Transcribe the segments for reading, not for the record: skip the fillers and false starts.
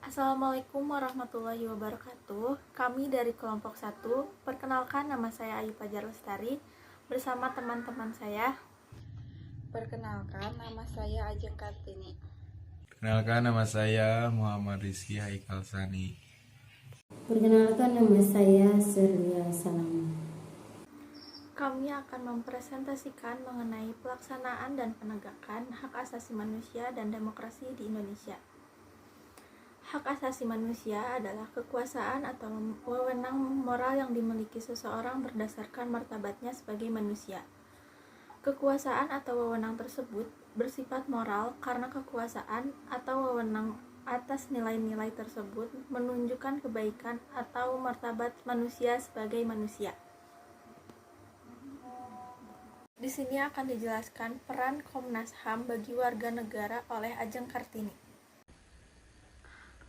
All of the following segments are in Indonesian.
Assalamualaikum warahmatullahi wabarakatuh. Kami dari kelompok 1, perkenalkan nama saya Ayu Fajar Lestari bersama teman-teman saya. Perkenalkan, nama saya Ajeng Kartini. Perkenalkan, nama saya Muhammad Rizky Haikal Sani. Perkenalkan, nama saya Serlia Salama. Kami akan mempresentasikan mengenai pelaksanaan dan penegakan hak asasi manusia dan demokrasi di Indonesia. Hak asasi manusia adalah kekuasaan atau wewenang moral yang dimiliki seseorang berdasarkan martabatnya sebagai manusia. Kekuasaan atau wewenang tersebut bersifat moral karena kekuasaan atau wewenang atas nilai-nilai tersebut menunjukkan kebaikan atau martabat manusia sebagai manusia. Di sini akan dijelaskan peran Komnas HAM bagi warga negara oleh Ajeng Kartini.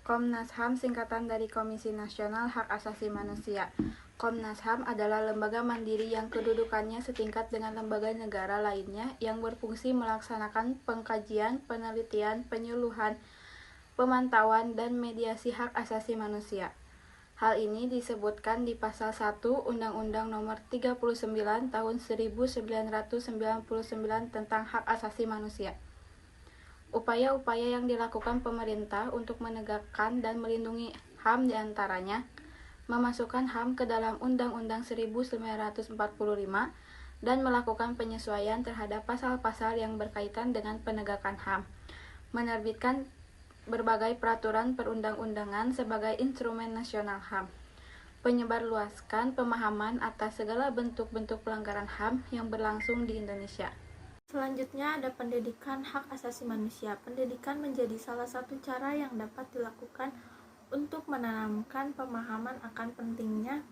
Komnas HAM singkatan dari Komisi Nasional Hak Asasi Manusia. Komnas HAM adalah lembaga mandiri yang kedudukannya setingkat dengan lembaga negara lainnya yang berfungsi melaksanakan pengkajian, penelitian, penyuluhan, pemantauan, dan mediasi hak asasi manusia. Hal ini disebutkan di Pasal 1 Undang-Undang Nomor 39 Tahun 1999 tentang Hak Asasi Manusia. Upaya-upaya yang dilakukan pemerintah untuk menegakkan dan melindungi HAM diantaranya memasukkan HAM ke dalam Undang-Undang 1945 dan melakukan penyesuaian terhadap pasal-pasal yang berkaitan dengan penegakan HAM, menerbitkan berbagai peraturan perundang-undangan sebagai instrumen nasional HAM, penyebarluaskan pemahaman atas segala bentuk-bentuk pelanggaran HAM yang berlangsung di Indonesia. Selanjutnya ada pendidikan hak asasi manusia. Pendidikan menjadi salah satu cara yang dapat dilakukan untuk menanamkan pemahaman akan pentingnya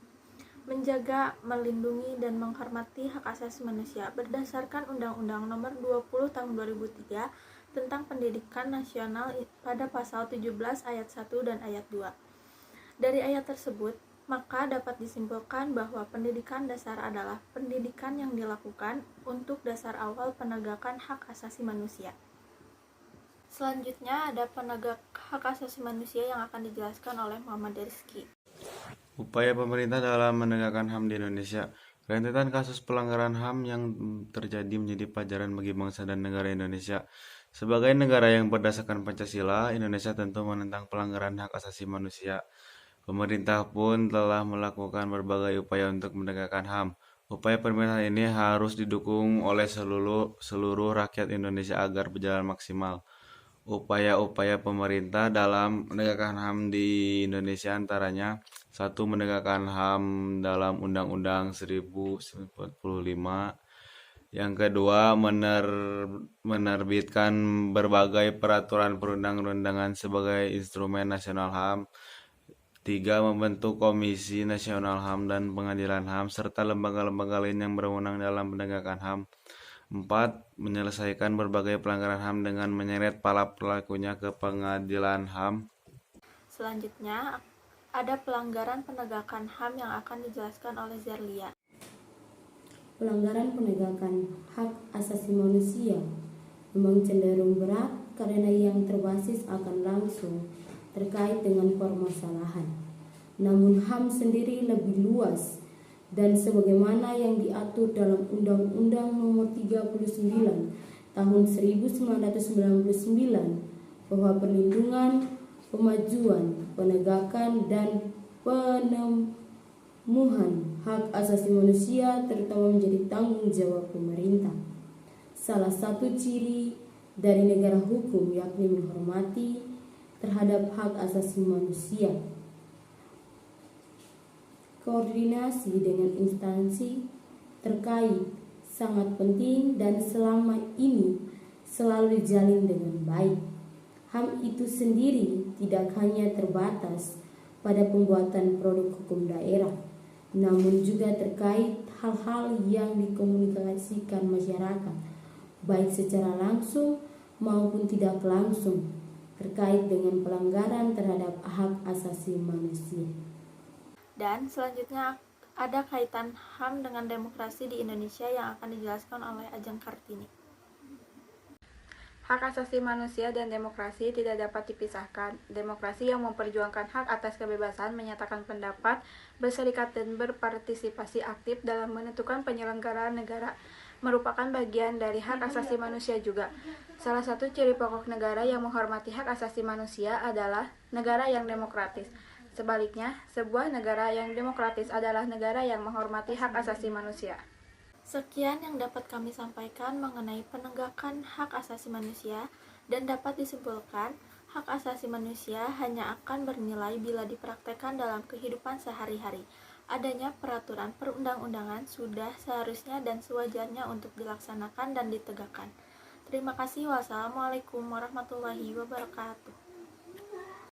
menjaga, melindungi, dan menghormati hak asasi manusia berdasarkan Undang-Undang Nomor 20 Tahun 2003 tentang Pendidikan Nasional pada Pasal 17 Ayat 1 dan Ayat 2. Dari ayat tersebut, maka dapat disimpulkan bahwa pendidikan dasar adalah pendidikan yang dilakukan untuk dasar awal penegakan hak asasi manusia. Selanjutnya ada penegak hak asasi manusia yang akan dijelaskan oleh Muhammad Rizky. Upaya pemerintah dalam menegakkan HAM di Indonesia. Rentetan kasus pelanggaran HAM yang terjadi menjadi pelajaran bagi bangsa dan negara Indonesia. Sebagai negara yang berdasarkan Pancasila, Indonesia tentu menentang pelanggaran hak asasi manusia. Pemerintah pun telah melakukan berbagai upaya untuk menegakkan HAM. Upaya pemerintah ini harus didukung oleh seluruh rakyat Indonesia agar berjalan maksimal. Upaya-upaya pemerintah dalam menegakkan HAM di Indonesia antaranya: 1. Menegakkan HAM dalam Undang-Undang 1945. Yang kedua, menerbitkan berbagai peraturan perundang-undangan sebagai instrumen nasional HAM. 3. Membentuk Komisi Nasional HAM dan Pengadilan HAM serta lembaga-lembaga lain yang berwenang dalam penegakan HAM. 4. Menyelesaikan berbagai pelanggaran HAM dengan menyeret para pelakunya ke pengadilan HAM. Selanjutnya ada pelanggaran penegakan HAM yang akan dijelaskan oleh Zerlia. Pelanggaran penegakan hak asasi manusia memang cenderung berat karena yang terbasis akan langsung terkait dengan permasalahan. Namun HAM sendiri lebih luas dan sebagaimana yang diatur dalam Undang-Undang Nomor 39 Tahun 1999 bahwa perlindungan, pemajuan, penegakan, dan penemuan hak asasi manusia terutama menjadi tanggung jawab pemerintah. Salah satu ciri dari negara hukum yakni menghormati terhadap hak asasi manusia. Koordinasi dengan instansi terkait sangat penting dan selama ini selalu dijalin dengan baik. HAM itu sendiri tidak hanya terbatas pada pembuatan produk hukum daerah, namun juga terkait hal-hal yang dikomunikasikan masyarakat, baik secara langsung maupun tidak langsung, terkait dengan pelanggaran terhadap hak asasi manusia. Dan selanjutnya ada kaitan HAM dengan demokrasi di Indonesia yang akan dijelaskan oleh Ajeng Kartini. Hak asasi manusia dan demokrasi tidak dapat dipisahkan. Demokrasi yang memperjuangkan hak atas kebebasan, menyatakan pendapat, berserikat, dan berpartisipasi aktif dalam menentukan penyelenggaraan negara merupakan bagian dari hak asasi manusia juga. Salah satu ciri pokok negara yang menghormati hak asasi manusia adalah negara yang demokratis. Sebaliknya, sebuah negara yang demokratis adalah negara yang menghormati hak asasi manusia. Sekian yang dapat kami sampaikan mengenai penegakan hak asasi manusia, dan dapat disimpulkan, hak asasi manusia hanya akan bernilai bila dipraktekkan dalam kehidupan sehari-hari. Adanya peraturan perundang-undangan sudah seharusnya dan sewajarnya untuk dilaksanakan dan ditegakkan. Terima kasih. Wassalamualaikum warahmatullahi wabarakatuh.